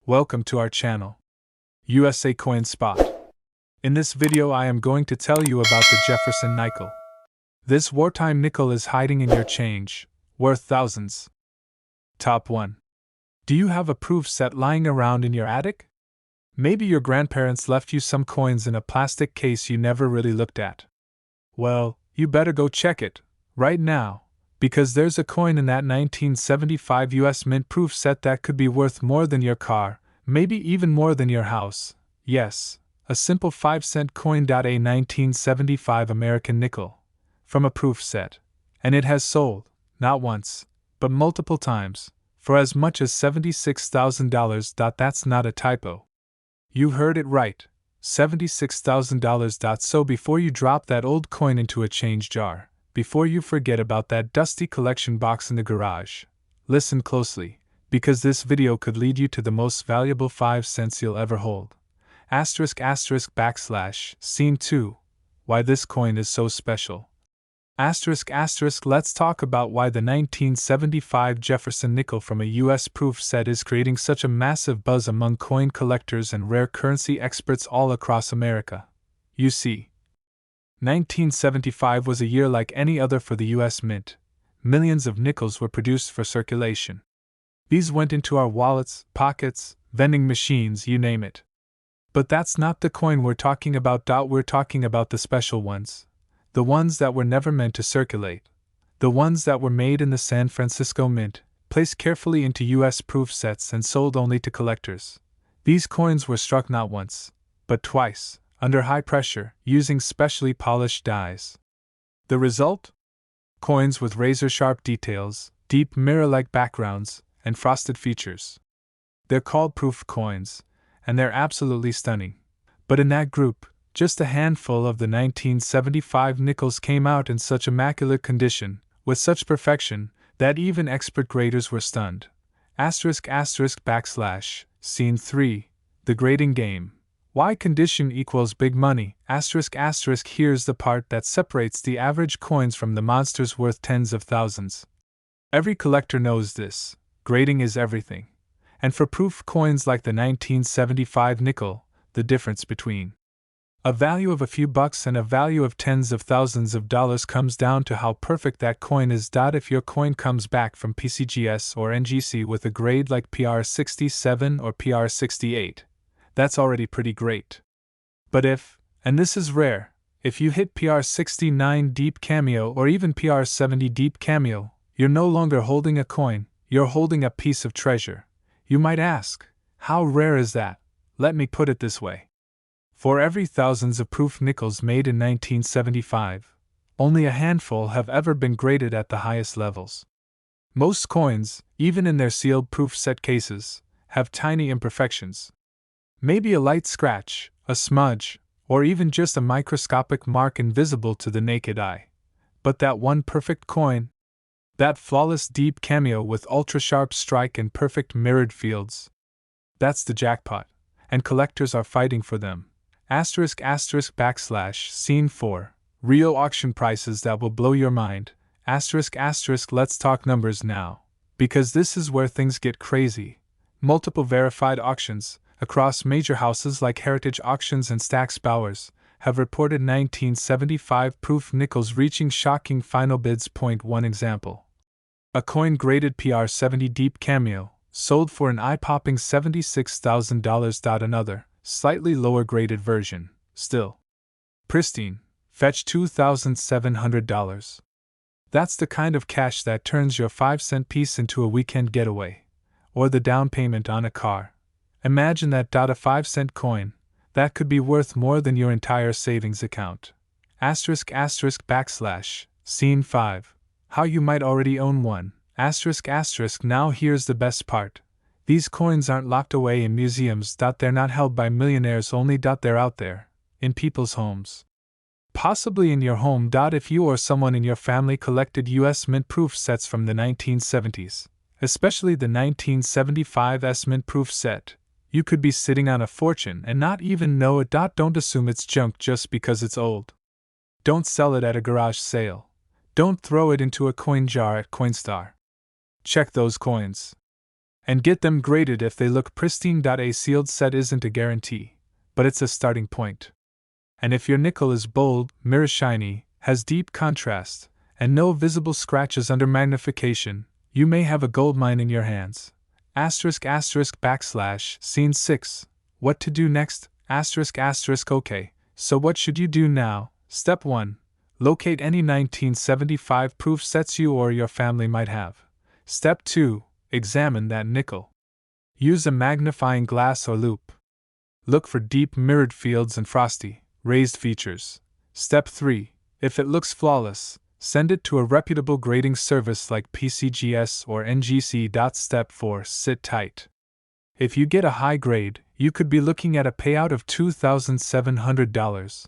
Welcome to our channel, USA Coin Spot. In this video I am going to tell you about the Jefferson nickel. This wartime nickel is hiding in your change, worth thousands. Top 1. Do you have a proof set lying around in your attic? Maybe your grandparents left you some coins in a plastic case you never really looked at. Well, you better go check it, right now, because there's a coin in that 1975 US Mint proof set that could be worth more than your car, maybe even more than your house. Yes, a simple 5-cent coin. A 1975 American nickel, from a proof set, and it has sold, not once, but multiple times, for as much as $76,000. That's not a typo. You heard it right, $76,000. So before you drop that old coin into a change jar, before you forget about that dusty collection box in the garage, listen closely, because this video could lead you to the most valuable 5 cents you'll ever hold. Scene 2. Why this coin is so special. Let's talk about why the 1975 Jefferson nickel from a US proof set is creating such a massive buzz among coin collectors and rare currency experts all across America. You see, 1975 was a year like any other for the US Mint. Millions of nickels were produced for circulation. These went into our wallets, pockets, vending machines, you name it. But that's not the coin we're talking about. We're talking about the special ones. The ones that were never meant to circulate. The ones that were made in the San Francisco Mint, placed carefully into US proof sets and sold only to collectors. These coins were struck not once, but twice, under high pressure, using specially polished dies. The result? Coins with razor-sharp details, deep mirror-like backgrounds, and frosted features. They're called proof coins, and they're absolutely stunning. But in that group, just a handful of the 1975 nickels came out in such immaculate condition, with such perfection, that even expert graders were stunned. Scene 3. The grading game. Why condition equals big money? Here's the part that separates the average coins from the monsters worth tens of thousands. Every collector knows this. Grading is everything. And for proof coins like the 1975 nickel, the difference between a value of a few bucks and a value of tens of thousands of dollars comes down to how perfect that coin is. If your coin comes back from PCGS or NGC with a grade like PR67 or PR68, that's already pretty great. But if, and this is rare, if you hit PR69 Deep Cameo or even PR70 Deep Cameo, you're no longer holding a coin, you're holding a piece of treasure. You might ask, how rare is that? Let me put it this way. For every thousands of proof nickels made in 1975, only a handful have ever been graded at the highest levels. Most coins, even in their sealed proof set cases, have tiny imperfections. Maybe a light scratch, a smudge, or even just a microscopic mark invisible to the naked eye. But that one perfect coin, that flawless deep cameo with ultra-sharp strike and perfect mirrored fields, that's the jackpot, and collectors are fighting for them. Scene 4. Real auction prices that will blow your mind. Let's talk numbers now, because this is where things get crazy. Multiple verified auctions, across major houses like Heritage Auctions and Stack's Bowers, have reported 1975 proof nickels reaching shocking final bids. 1 example. A coin graded PR70 Deep Cameo, sold for an eye-popping $76,000. Another, slightly lower graded version, still pristine, fetched $2,700. That's the kind of cash that turns your 5-cent piece into a weekend getaway, or the down payment on a car. Imagine that. A 5-cent coin, that could be worth more than your entire savings account. Scene 5. How you might already own one. Now here's the best part. These coins aren't locked away in museums. They're not held by millionaires only. They're out there, in people's homes. Possibly in your home. If you or someone in your family collected US Mint proof sets from the 1970s, especially the 1975 S Mint proof set, you could be sitting on a fortune and not even know it. Don't assume it's junk just because it's old. Don't sell it at a garage sale. Don't throw it into a coin jar at Coinstar. Check those coins. And get them graded if they look pristine. A sealed set isn't a guarantee, but it's a starting point. And if your nickel is bold, mirror shiny, has deep contrast, and no visible scratches under magnification, you may have a gold mine in your hands. **/ Scene 6. What to do next? **. Okay, so what should you do now? Step 1. Locate any 1975 proof sets you or your family might have. Step 2. Examine that nickel. Use a magnifying glass or loupe. Look for deep mirrored fields and frosty, raised features. Step 3. If it looks flawless, send it to a reputable grading service like PCGS or NGC. Step 4. Sit tight. If you get a high grade, you could be looking at a payout of $2,700.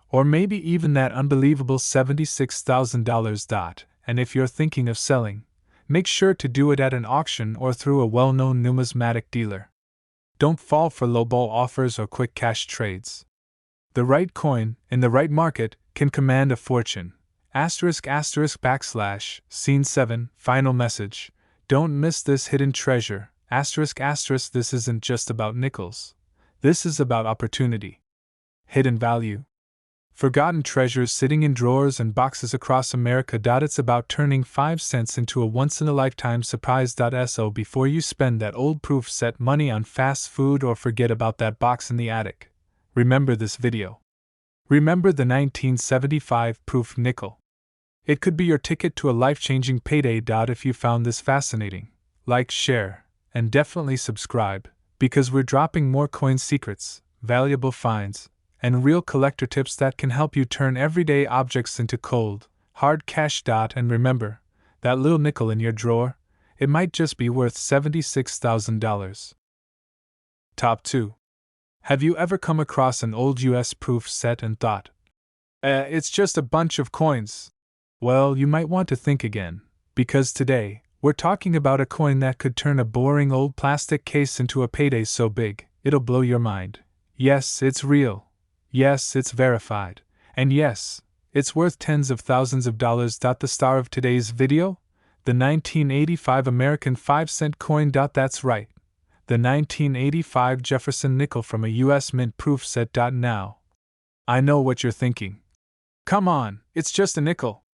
Or maybe even that unbelievable $76,000. And if you're thinking of selling, make sure to do it at an auction or through a well-known numismatic dealer. Don't fall for lowball offers or quick cash trades. The right coin, in the right market, can command a fortune. **. Scene 7. Final message. Don't miss this hidden treasure. **. This isn't just about nickels. This is about opportunity. Hidden value. Forgotten treasures sitting in drawers and boxes across America. It's about turning 5 cents into a once-in-a-lifetime surprise. So before you spend that old proof set money on fast food or forget about that box in the attic, remember this video. Remember the 1975 proof nickel. It could be your ticket to a life-changing payday. If you found this fascinating, like, share, and definitely subscribe, because we're dropping more coin secrets, valuable finds, and real collector tips that can help you turn everyday objects into cold, hard cash. And remember, that little nickel in your drawer, it might just be worth $76,000. Top 2. Have you ever come across an old US proof set and thought, it's just a bunch of coins? Well, you might want to think again, because today, we're talking about a coin that could turn a boring old plastic case into a payday so big, it'll blow your mind. Yes, it's real. Yes, it's verified. And yes, it's worth tens of thousands of dollars. The star of today's video? The 1985 American 5-cent coin. That's right. The 1985 Jefferson nickel from a US mint proof set. Now, I know what you're thinking. Come on, it's just a nickel.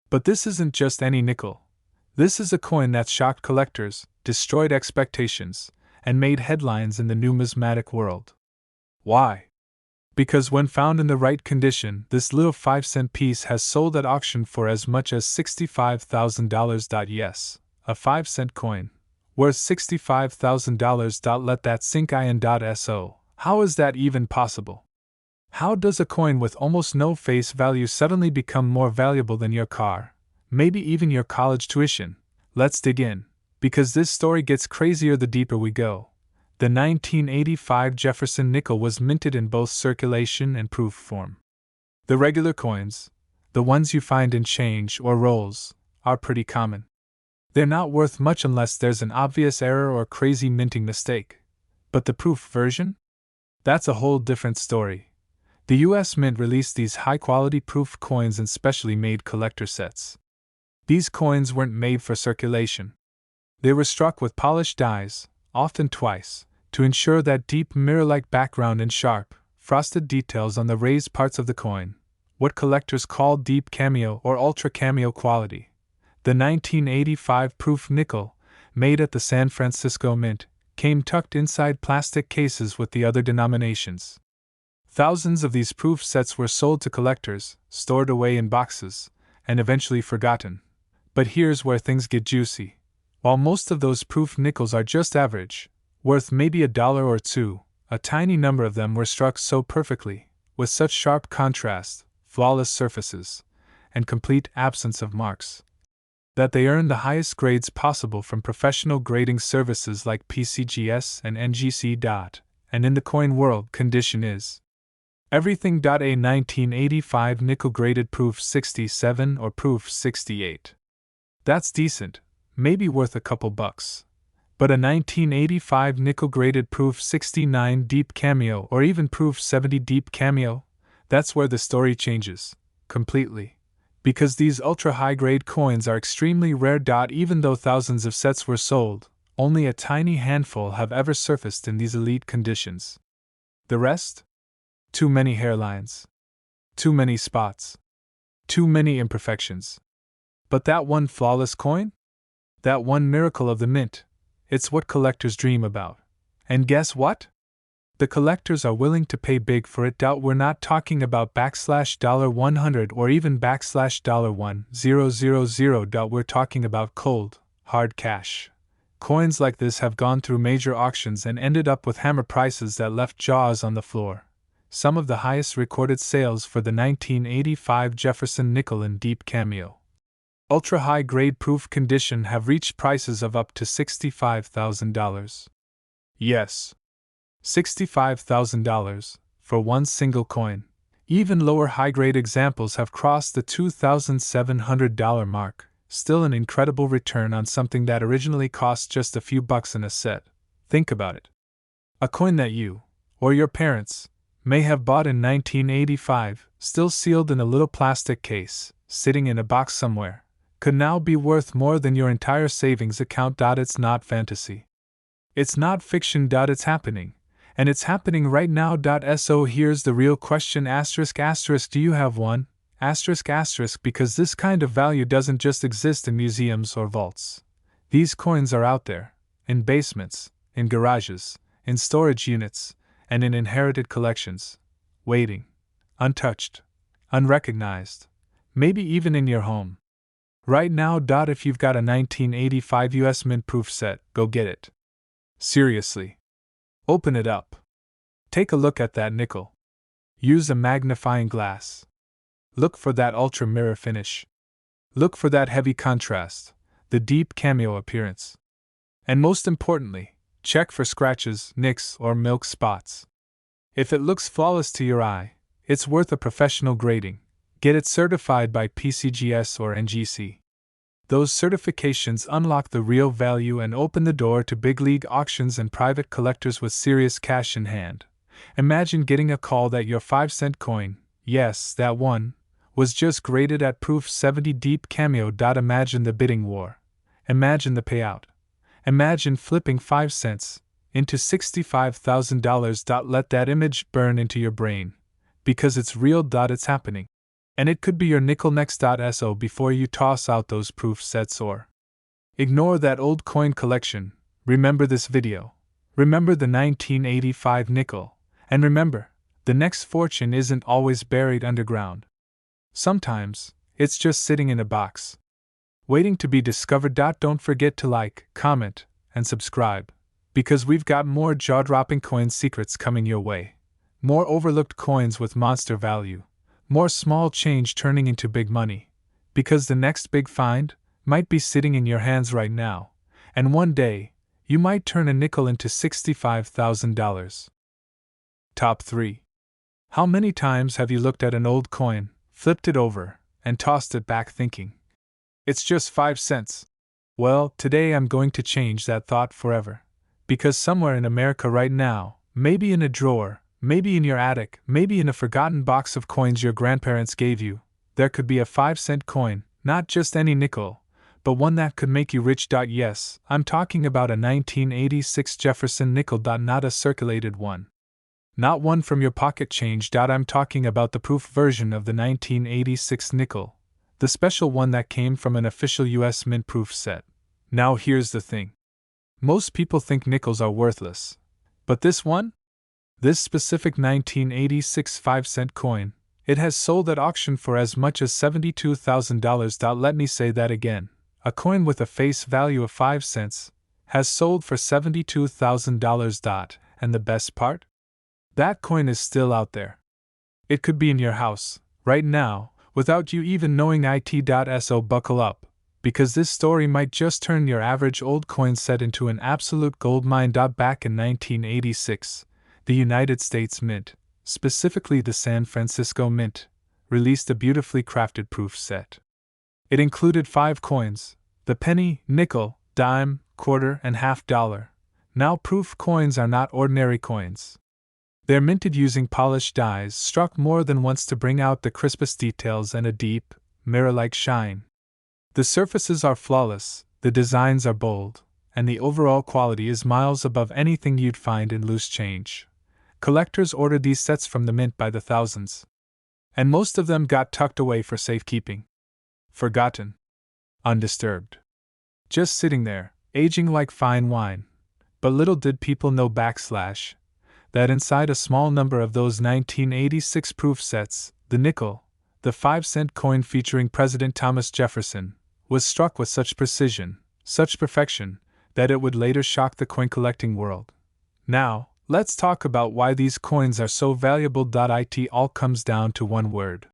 But this isn't just any nickel. This is a coin that shocked collectors, destroyed expectations, and made headlines in the numismatic world. Why? Because when found in the right condition, this little 5-cent piece has sold at auction for as much as $65,000. Yes, a 5-cent coin, worth $65,000. Let that sink in. So, how is that even possible? How does a coin with almost no face value suddenly become more valuable than your car, maybe even your college tuition? Let's dig in, because this story gets crazier the deeper we go. The 1985 Jefferson nickel was minted in both circulation and proof form. The regular coins, the ones you find in change or rolls, are pretty common. They're not worth much unless there's an obvious error or crazy minting mistake. But the proof version? That's a whole different story. The US Mint released these high-quality proof coins in specially made collector sets. These coins weren't made for circulation. They were struck with polished dies, often twice, to ensure that deep mirror-like background and sharp, frosted details on the raised parts of the coin, what collectors call deep cameo or ultra cameo quality. The 1985 proof nickel, made at the San Francisco Mint, came tucked inside plastic cases with the other denominations. Thousands of these proof sets were sold to collectors, stored away in boxes, and eventually forgotten. But here's where things get juicy. While most of those proof nickels are just average, worth maybe $1 or $2, a tiny number of them were struck so perfectly, with such sharp contrast, flawless surfaces, and complete absence of marks, that they earned the highest grades possible from professional grading services like PCGS and NGC. And in the coin world, condition is everything. A 1985 nickel graded proof 67 or proof 68. That's decent, maybe worth a couple bucks. But a 1985 nickel graded proof 69 deep cameo or even proof 70 deep cameo, that's where the story changes, completely. Because these ultra high grade coins are extremely rare. Even though thousands of sets were sold, Only a tiny handful have ever surfaced in these elite conditions. The rest? Too many hairlines. Too many spots. Too many imperfections. But that one flawless coin? That one miracle of the mint, it's what collectors dream about. And guess what? The collectors are willing to pay big for it. We're not talking about $100 or even $1000. We're talking about cold, hard cash. Coins like this have gone through major auctions and ended up with hammer prices that left jaws on the floor. Some of the highest recorded sales for the 1985 Jefferson Nickel in deep cameo, ultra high grade proof condition have reached prices of up to $65,000. Yes. $65,000 for one single coin. Even lower high-grade examples have crossed the $2,700 mark, still an incredible return on something that originally cost just a few bucks in a set. Think about it. A coin that you, or your parents, may have bought in 1985, still sealed in a little plastic case, sitting in a box somewhere, could now be worth more than your entire savings account. It's not fantasy. It's not fiction. It's happening. And it's happening right now. So here's the real question, ***, do you have one? ***, because this kind of value doesn't just exist in museums or vaults. These coins are out there, in basements, in garages, in storage units, and in inherited collections, waiting, untouched, unrecognized, maybe even in your home. Right now. If you've got a 1985 US mint proof set, go get it. Seriously. Open it up. Take a look at that nickel. Use a magnifying glass. Look for that ultra mirror finish. Look for that heavy contrast, the deep cameo appearance. And most importantly, check for scratches, nicks, or milk spots. If it looks flawless to your eye, it's worth a professional grading. Get it certified by PCGS or NGC. Those certifications unlock the real value and open the door to big league auctions and private collectors with serious cash in hand. Imagine getting a call that your 5-cent coin, yes, that one, was just graded at proof 70 deep cameo. Imagine the bidding war. Imagine the payout. Imagine flipping 5 cents into $65,000. Let that image burn into your brain. Because it's real. It's happening. And it could be your nickel next. So before you toss out those proof sets or ignore that old coin collection, remember this video. Remember the 1985 nickel. And remember, the next fortune isn't always buried underground. Sometimes, it's just sitting in a box, waiting to be discovered. Don't forget to like, comment, and subscribe, because we've got more jaw-dropping coin secrets coming your way. More overlooked coins with monster value. More small change turning into big money, because the next big find might be sitting in your hands right now, and one day, you might turn a nickel into $65,000. Top 3. How many times have you looked at an old coin, flipped it over, and tossed it back thinking, it's just 5 cents? Well, today I'm going to change that thought forever, because somewhere in America right now, maybe in a drawer, maybe in your attic, maybe in a forgotten box of coins your grandparents gave you, there could be a 5-cent coin, not just any nickel, but one that could make you rich. Yes, I'm talking about a 1986 Jefferson nickel. Not a circulated one. Not one from your pocket change. I'm talking about the proof version of the 1986 nickel, the special one that came from an official US mint proof set. Now here's the thing. Most people think nickels are worthless. But this one? This specific 1986 5-cent coin, it has sold at auction for as much as $72,000. Let me say that again. A coin with a face value of 5 cents has sold for $72,000. And the best part? That coin is still out there. It could be in your house, right now, without you even knowing it. So buckle up, because this story might just turn your average old coin set into an absolute goldmine. Back in 1986, the United States Mint, specifically the San Francisco Mint, released a beautifully crafted proof set. It included 5 coins: the penny, nickel, dime, quarter, and half-dollar. Now proof coins are not ordinary coins. They're minted using polished dies struck more than once to bring out the crispest details and a deep, mirror-like shine. The surfaces are flawless, the designs are bold, and the overall quality is miles above anything you'd find in loose change. Collectors order these sets from the mint by the thousands. And most of them got tucked away for safekeeping. Forgotten. Undisturbed. Just sitting there, aging like fine wine. But little did people know that inside a small number of those 1986 proof sets, the nickel, the 5-cent coin featuring President Thomas Jefferson, was struck with such precision, such perfection, that it would later shock the coin collecting world. Now, let's talk about why these coins are so valuable. It all comes down to one word.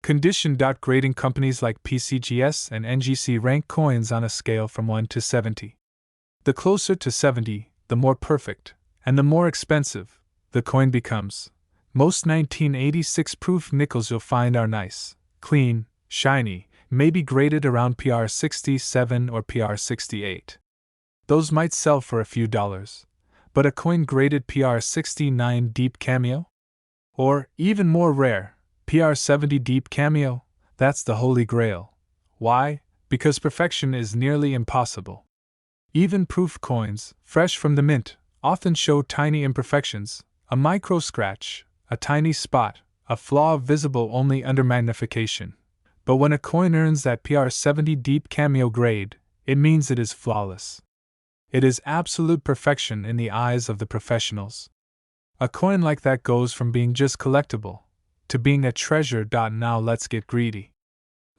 Condition. Grading companies like PCGS and NGC rank coins on a scale from 1 to 70. The closer to 70, the more perfect, and the more expensive, the coin becomes. Most 1986 proof nickels you'll find are nice, clean, shiny, maybe graded around PR 67 or PR 68. Those might sell for a few dollars. But a coin graded PR 69 deep cameo? Or, even more rare, PR 70 deep cameo? That's the holy grail. Why? Because perfection is nearly impossible. Even proof coins, fresh from the mint, often show tiny imperfections, a micro scratch, a tiny spot, a flaw visible only under magnification. But when a coin earns that PR 70 deep cameo grade, it means it is flawless. It is absolute perfection in the eyes of the professionals. A coin like that goes from being just collectible to being a treasure. Now let's get greedy.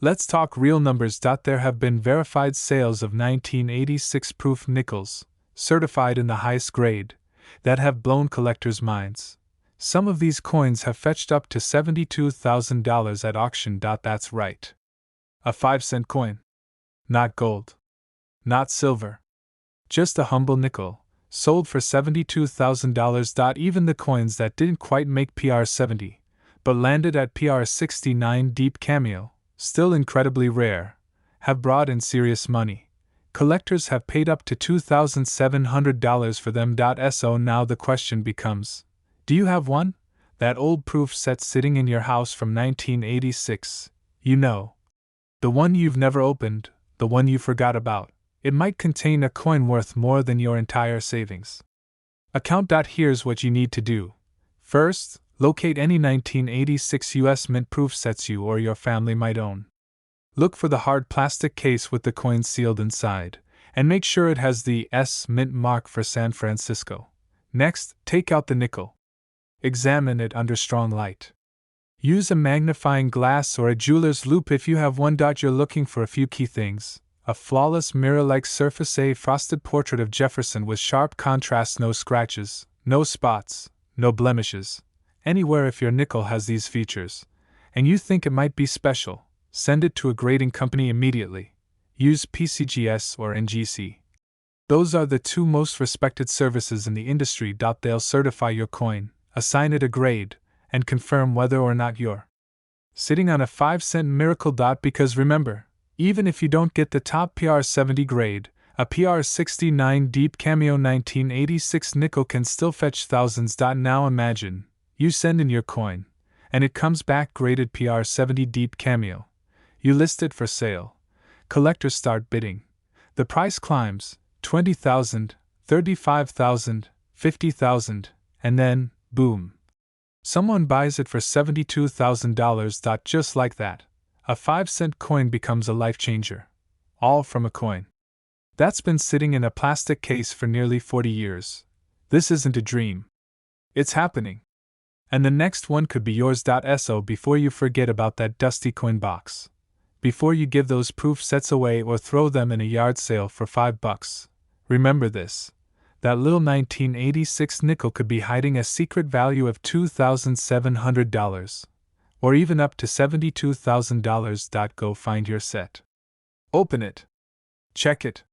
Let's talk real numbers. There have been verified sales of 1986 proof nickels, certified in the highest grade, that have blown collectors' minds. Some of these coins have fetched up to $72,000 at auction. That's right. A 5-cent coin. Not gold. Not silver. Just a humble nickel, sold for $72,000. Even the coins that didn't quite make PR 70, but landed at PR 69 deep cameo, still incredibly rare, have brought in serious money. Collectors have paid up to $2,700 for them. So now the question becomes, do you have one? That old proof set sitting in your house from 1986, you know. The one you've never opened, the one you forgot about. It might contain a coin worth more than your entire savings account. Here's what you need to do. First, locate any 1986 US mint proof sets you or your family might own. Look for the hard plastic case with the coin sealed inside, and make sure it has the S mint mark for San Francisco. Next, take out the nickel. Examine it under strong light. Use a magnifying glass or a jeweler's loupe if you have one. You're looking for a few key things. A flawless mirror-like surface, a frosted portrait of Jefferson with sharp contrast, no scratches, no spots, no blemishes, anywhere. If your nickel has these features, and you think it might be special, send it to a grading company immediately. Use PCGS or NGC. Those are the two most respected services in the industry. They'll certify your coin, assign it a grade, and confirm whether or not you're sitting on a 5-cent miracle. Because remember, even if you don't get the top PR 70 grade, a PR 69 deep cameo 1986 nickel can still fetch thousands. Now imagine, you send in your coin, and it comes back graded PR 70 deep cameo. You list it for sale. Collectors start bidding. The price climbs, 20,000, 35,000, 50,000, and then, boom. Someone buys it for $72,000. Just like that. A 5-cent coin becomes a life changer. All from a coin that's been sitting in a plastic case for nearly 40 years. This isn't a dream. It's happening. And the next one could be yours. So before you forget about that dusty coin box, before you give those proof sets away or throw them in a yard sale for $5, remember this. That little 1986 nickel could be hiding a secret value of $2,700. Or even up to $72,000. Go find your set. Open it. Check it.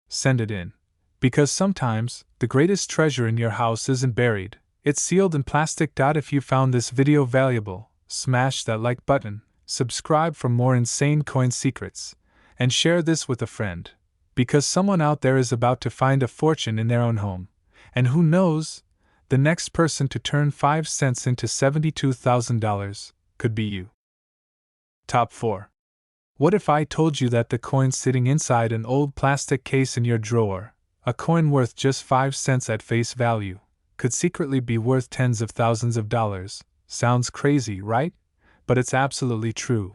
Send it in. Because sometimes, the greatest treasure in your house isn't buried, it's sealed in plastic. If you found this video valuable, smash that like button, subscribe for more insane coin secrets, and share this with a friend. Because someone out there is about to find a fortune in their own home. And who knows, the next person to turn 5 cents into $72,000 could be you. Top 4. What if I told you that the coin sitting inside an old plastic case in your drawer, a coin worth just 5 cents at face value, could secretly be worth tens of thousands of dollars. Sounds crazy, right? But it's absolutely true.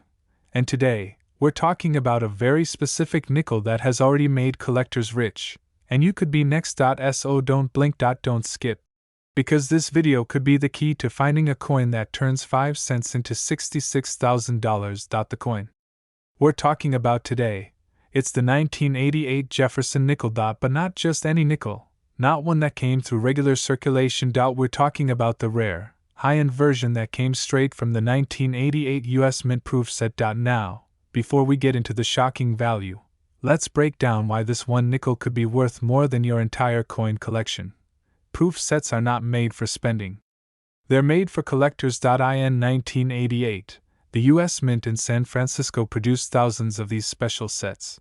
And today, we're talking about a very specific nickel that has already made collectors rich. And you could be next. So don't blink. Don't skip. Because this video could be the key to finding a coin that turns 5 cents into $66,000. The coin we're talking about today, it's the 1988 Jefferson nickel. But not just any nickel, not one that came through regular circulation. We're talking about the rare, high-end version that came straight from the 1988 US Mint proof set. Now, before we get into the shocking value, let's break down why this one nickel could be worth more than your entire coin collection. Proof sets are not made for spending. They're made for collectors. In 1988, the US Mint in San Francisco produced thousands of these special sets.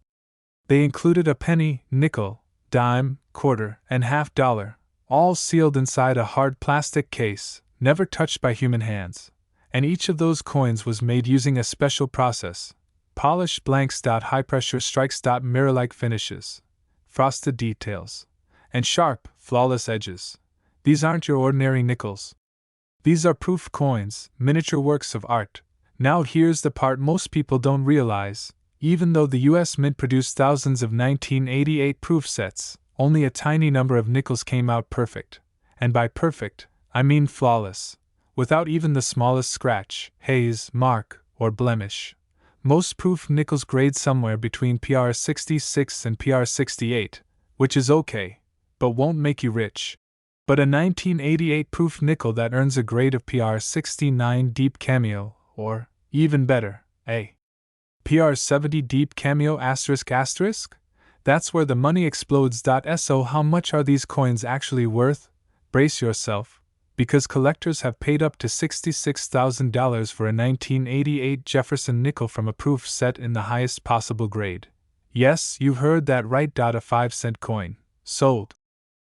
They included a penny, nickel, dime, quarter, and half dollar, all sealed inside a hard plastic case, never touched by human hands. And each of those coins was made using a special process: polished blanks. High-pressure strikes. Mirror-like finishes, frosted details, and sharp, flawless edges. These aren't your ordinary nickels. These are proof coins, miniature works of art. Now here's the part most people don't realize. Even though the US Mint produced thousands of 1988 proof sets, only a tiny number of nickels came out perfect. And by perfect, I mean flawless, without even the smallest scratch, haze, mark, or blemish. Most proof nickels grade somewhere between PR 66 and PR 68, which is okay, but won't make you rich. But a 1988 proof nickel that earns a grade of PR 69 deep cameo, or, even better, a PR 70 deep cameo ***, that's where the money explodes. So how much are these coins actually worth? Brace yourself, because collectors have paid up to $66,000 for a 1988 Jefferson nickel from a proof set in the highest possible grade. Yes, you heard that right. A 5-cent coin, sold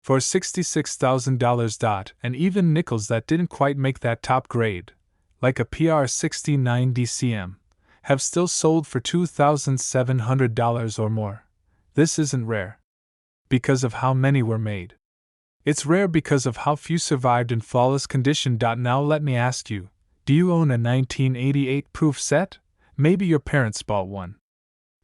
for $66,000. And even nickels that didn't quite make that top grade, like a PR 69 DCM, have still sold for $2,700 or more. This isn't rare because of how many were made. It's rare because of how few survived in flawless condition. Now let me ask you, do you own a 1988 proof set? Maybe your parents bought one.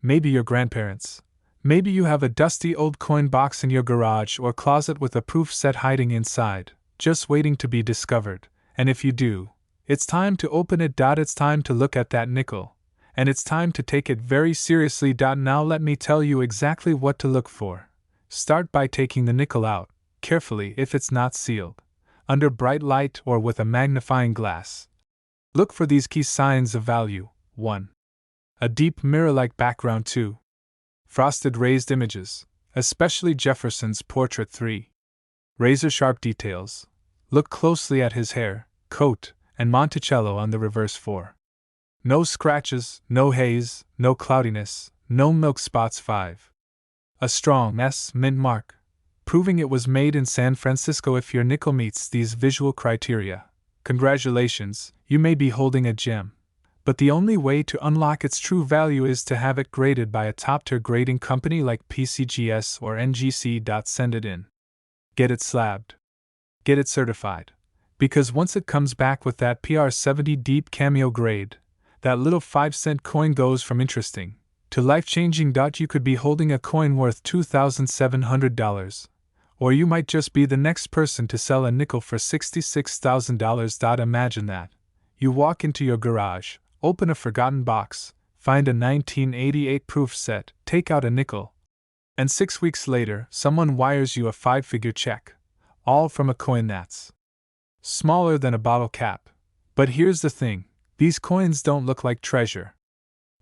Maybe your grandparents. Maybe you have a dusty old coin box in your garage or closet with a proof set hiding inside, just waiting to be discovered. And if you do, it's time to open it. It's time to look at that nickel. And it's time to take it very seriously. Now let me tell you exactly what to look for. Start by taking the nickel out, carefully if it's not sealed, under bright light or with a magnifying glass. Look for these key signs of value. 1. A deep mirror-like background. 2. Frosted raised images, especially Jefferson's portrait. 3. Razor-sharp details. Look closely at his hair, coat, and Monticello on the reverse. 4. No scratches, no haze, no cloudiness, no milk spots. 5. A strong mint mark, proving it was made in San Francisco. If your nickel meets these visual criteria, congratulations, you may be holding a gem. But the only way to unlock its true value is to have it graded by a top-tier grading company like PCGS or NGC. Send it in. Get it slabbed. Get it certified. Because once it comes back with that PR 70 deep cameo grade, that little 5-cent coin goes from interesting to life-changing. You could be holding a coin worth $2,700. Or you might just be the next person to sell a nickel for $66,000. Imagine that. You walk into your garage, open a forgotten box, find a 1988 proof set, take out a nickel, and 6 weeks later, someone wires you a 5-figure check, all from a coin that's smaller than a bottle cap. But here's the thing, these coins don't look like treasure.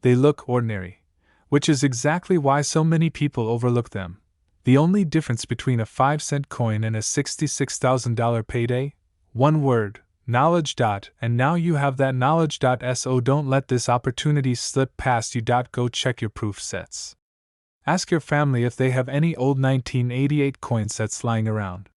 They look ordinary, which is exactly why so many people overlook them. The only difference between a 5-cent coin and a $66,000 payday? One word: knowledge. And now you have that knowledge. So don't let this opportunity slip past you. Go check your proof sets. Ask your family if they have any old 1988 coin sets lying around.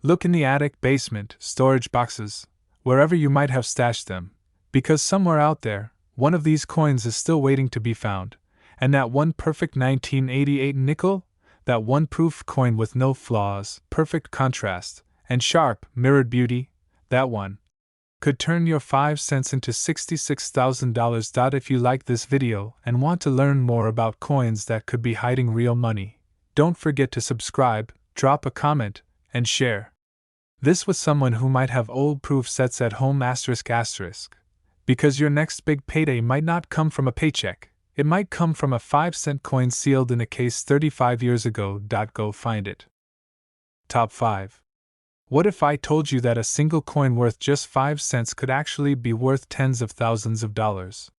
Look in the attic, basement, storage boxes, wherever you might have stashed them, because somewhere out there, one of these coins is still waiting to be found. And that one perfect 1988 nickel? That one proof coin with no flaws, perfect contrast, and sharp, mirrored beauty, that one could turn your 5 cents into $66,000. If you like this video and want to learn more about coins that could be hiding real money, don't forget to subscribe, drop a comment, and share. This was someone who might have old proof sets at home ***, because your next big payday might not come from a paycheck, it might come from a 5-cent coin sealed in a case 35 years ago. Go find it. Top 5. What if I told you that a single coin worth just 5 cents could actually be worth tens of thousands of dollars?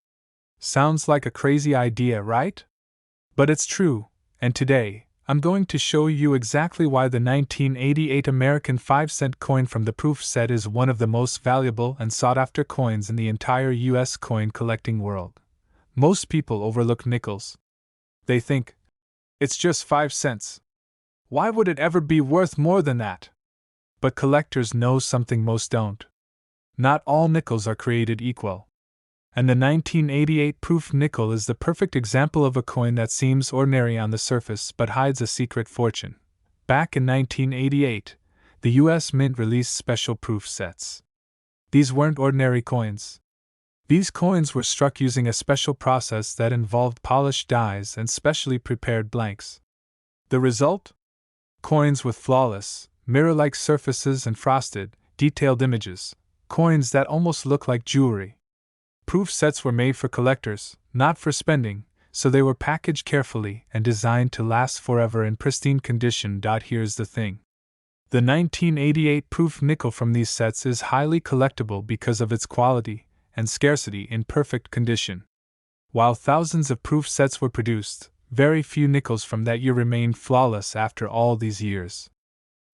Sounds like a crazy idea, right? But it's true, and today, I'm going to show you exactly why the 1988 American 5-cent coin from the proof set is one of the most valuable and sought-after coins in the entire US coin collecting world. Most people overlook nickels. They think, it's just 5 cents. Why would it ever be worth more than that? But collectors know something most don't. Not all nickels are created equal. And the 1988 proof nickel is the perfect example of a coin that seems ordinary on the surface but hides a secret fortune. Back in 1988, the US Mint released special proof sets. These weren't ordinary coins. These coins were struck using a special process that involved polished dies and specially prepared blanks. The result? Coins with flawless, mirror-like surfaces and frosted, detailed images. Coins that almost look like jewelry. Proof sets were made for collectors, not for spending, so they were packaged carefully and designed to last forever in pristine condition. Here's the thing. The 1988 proof nickel from these sets is highly collectible because of its quality and scarcity in perfect condition. While thousands of proof sets were produced, very few nickels from that year remained flawless after all these years.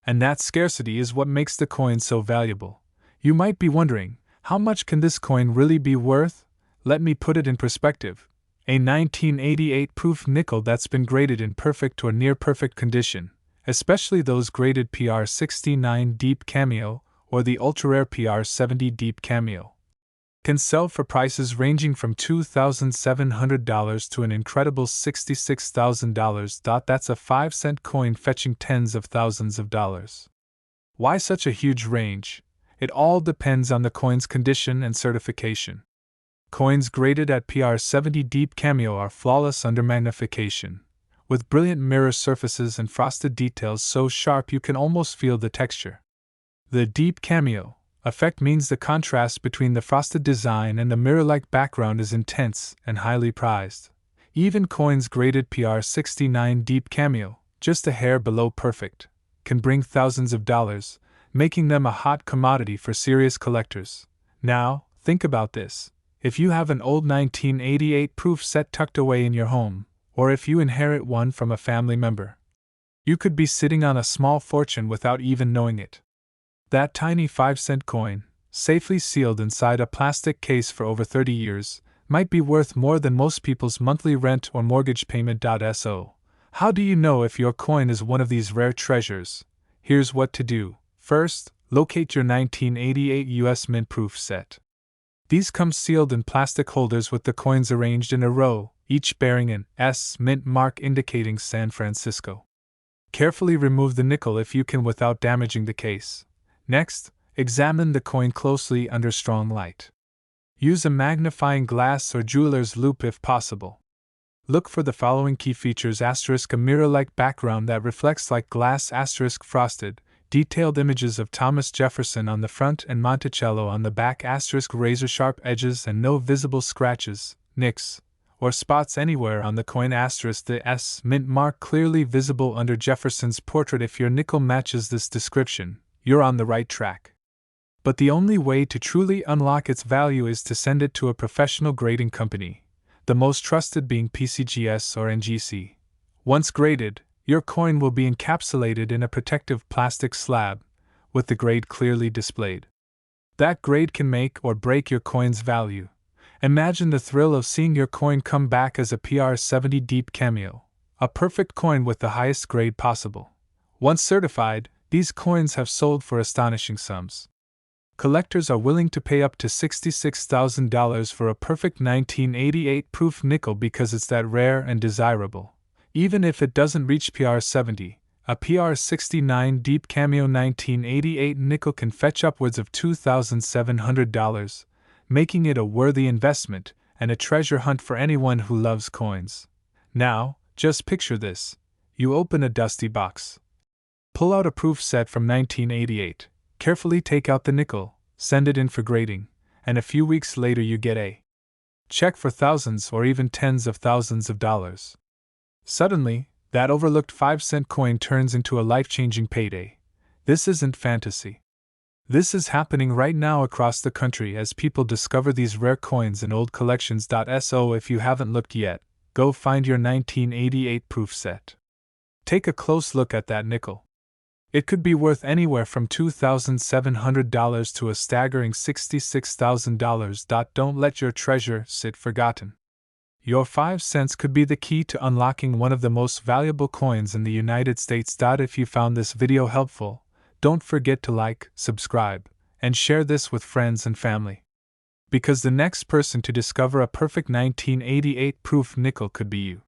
And that scarcity is what makes the coin so valuable. You might be wondering, how much can this coin really be worth? Let me put it in perspective. A 1988 proof nickel that's been graded in perfect or near perfect condition, especially those graded PR69 Deep Cameo or the ultra-rare PR70 Deep Cameo, can sell for prices ranging from $2,700 to an incredible $66,000. That's a 5-cent coin fetching tens of thousands of dollars. Why such a huge range? It all depends on the coin's condition and certification. Coins graded at PR70 Deep Cameo are flawless under magnification, with brilliant mirror surfaces and frosted details so sharp you can almost feel the texture. The Deep Cameo effect means the contrast between the frosted design and the mirror-like background is intense and highly prized. Even coins graded PR69 Deep Cameo, just a hair below perfect, can bring thousands of dollars, making them a hot commodity for serious collectors. Now, think about this. If you have an old 1988 proof set tucked away in your home, or if you inherit one from a family member, you could be sitting on a small fortune without even knowing it. That tiny 5-cent coin, safely sealed inside a plastic case for over 30 years, might be worth more than most people's monthly rent or mortgage payment. So, how do you know if your coin is one of these rare treasures? Here's what to do. First, locate your 1988 US Mint proof set. These come sealed in plastic holders with the coins arranged in a row, each bearing an S Mint mark indicating San Francisco. Carefully remove the nickel if you can without damaging the case. Next, examine the coin closely under strong light. Use a magnifying glass or jeweler's loupe if possible. Look for the following key features: **, a mirror-like background that reflects like glass, **, frosted, detailed images of Thomas Jefferson on the front and Monticello on the back, **, razor-sharp edges and no visible scratches, nicks, or spots anywhere on the coin, **, the S Mint mark clearly visible under Jefferson's portrait. If your nickel matches this description, you're on the right track. But the only way to truly unlock its value is to send it to a professional grading company, the most trusted being PCGS or NGC. Once graded, your coin will be encapsulated in a protective plastic slab, with the grade clearly displayed. That grade can make or break your coin's value. Imagine the thrill of seeing your coin come back as a PR70 Deep Cameo, a perfect coin with the highest grade possible. Once certified, these coins have sold for astonishing sums. Collectors are willing to pay up to $66,000 for a perfect 1988 proof nickel because it's that rare and desirable. Even if it doesn't reach PR 70, a PR 69 deep cameo 1988 nickel can fetch upwards of $2,700, making it a worthy investment and a treasure hunt for anyone who loves coins. Now, just picture this. You open a dusty box. Pull out a proof set from 1988, carefully take out the nickel, send it in for grading, and a few weeks later you get a check for thousands or even tens of thousands of dollars. Suddenly, that overlooked 5-cent coin turns into a life-changing payday. This isn't fantasy. This is happening right now across the country as people discover these rare coins in old collections. So if you haven't looked yet, go find your 1988 proof set. Take a close look at that nickel. It could be worth anywhere from $2,700 to a staggering $66,000. Don't let your treasure sit forgotten. Your 5 cents could be the key to unlocking one of the most valuable coins in the United States. If you found this video helpful, don't forget to like, subscribe, and share this with friends and family. Because the next person to discover a perfect 1988 proof nickel could be you.